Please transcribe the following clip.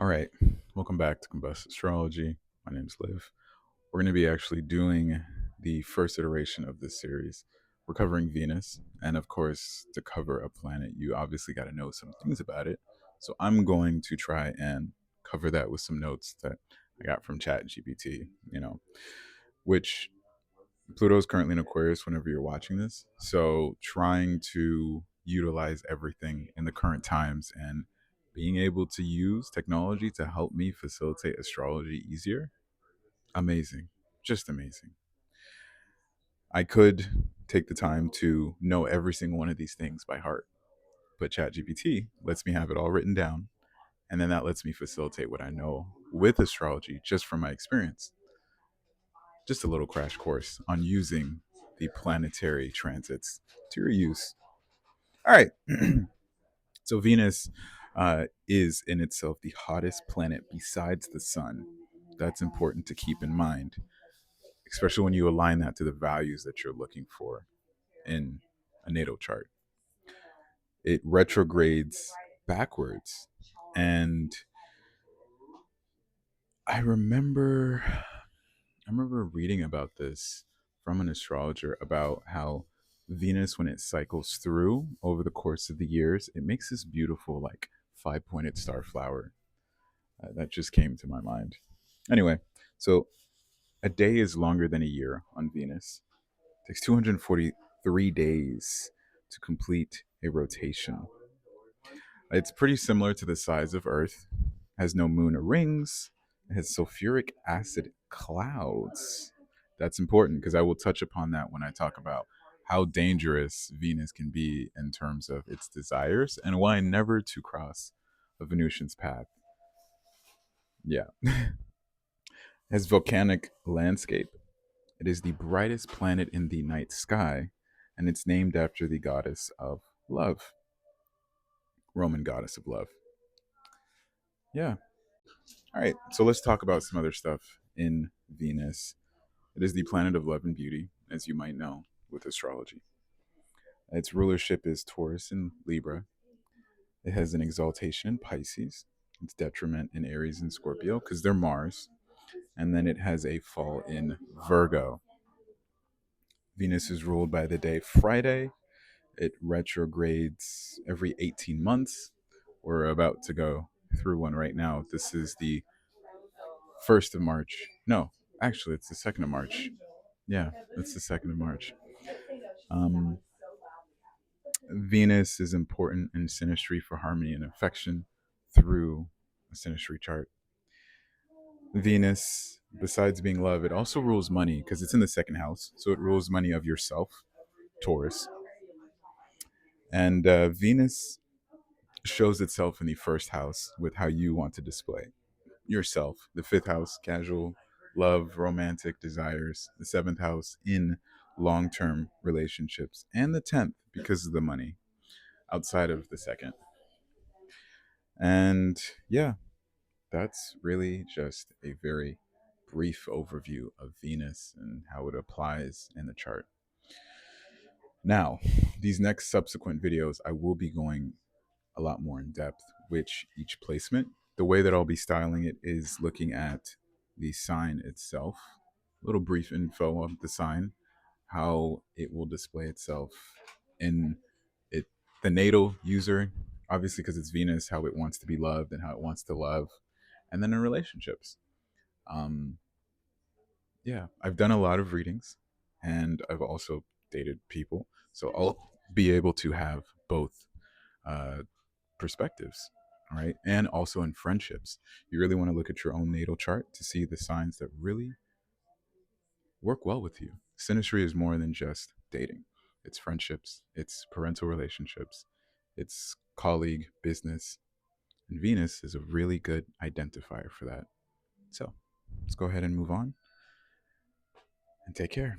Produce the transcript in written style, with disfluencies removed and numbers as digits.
All right, welcome back to Combust Astrology. My name is Liv. We're going to be actually doing the first iteration of this series. We're covering Venus, and of course, to cover a planet, you obviously got to know some things about it. So I'm going to try and cover that with some notes that I got from ChatGPT. Which Pluto is currently in Aquarius whenever you're watching this. So trying to utilize everything in the current times and being able to use technology to help me facilitate astrology easier. Amazing. Just amazing. I could take the time to know every single one of these things by heart, but ChatGPT lets me have it all written down. And then that lets me facilitate what I know with astrology just from my experience. Just a little crash course on using the planetary transits to your use. All right. So Venus is in itself the hottest planet besides the sun. That's important to keep in mind, especially when you align that to the values that you're looking for in a natal chart. It retrogrades backwards. And I remember I remember reading about this from an astrologer about how Venus, when it cycles through over the course of the years, it makes this beautiful, like, five-pointed star flower. That just came to my mind. Anyway, so a day is longer than a year on Venus. It takes 243 days to complete a rotation. It's pretty similar to the size of Earth, has no moon or rings, it has sulfuric acid clouds. That's important because I will touch upon that when I talk about how dangerous Venus can be in terms of its desires and why never to cross a Venusian's path. Yeah. It has volcanic landscape. It is the brightest planet in the night sky, and it's named after the goddess of love, Roman goddess of love. Yeah. All right, so let's talk about some other stuff in Venus. It is the planet of love and beauty, as you might know with astrology. Its rulership is Taurus and Libra. It has an exaltation in Pisces, its detriment in Aries and Scorpio because they're Mars. And then it has a fall in Virgo. Venus is ruled by the day Friday. It retrogrades every 18 months. We're about to go through one right now. This is the 1st of March. No, actually, it's the 2nd of March. Yeah, it's the 2nd of March. Um, Venus is important in synastry for harmony and affection through a synastry chart. Venus, besides being love, it also rules money because it's in the second house. So it rules money of yourself, Taurus. And Venus shows itself in the first house with how you want to display yourself. The fifth house, casual, love, romantic desires. The seventh house, in long term relationships. And the 10th, because of the money, outside of the second. And yeah, that's really just a very brief overview of Venus and how it applies in the chart. Now, these next subsequent videos, I will be going a lot more in depth, which each placement, the way that I'll be styling it is looking at the sign itself, a little brief info of the sign, how it will display itself in it, the natal user, obviously because it's Venus, how it wants to be loved and how it wants to love, and then in relationships. Um, yeah, I've done a lot of readings, and I've also dated people, so I'll be able to have both uh, perspectives, right? And also in friendships, you really want to look at your own natal chart to see the signs that really work well with you. Synastry is more than just dating. It's friendships, it's parental relationships, it's colleague, business, and Venus is a really good identifier for that. So let's go ahead and move on and take care.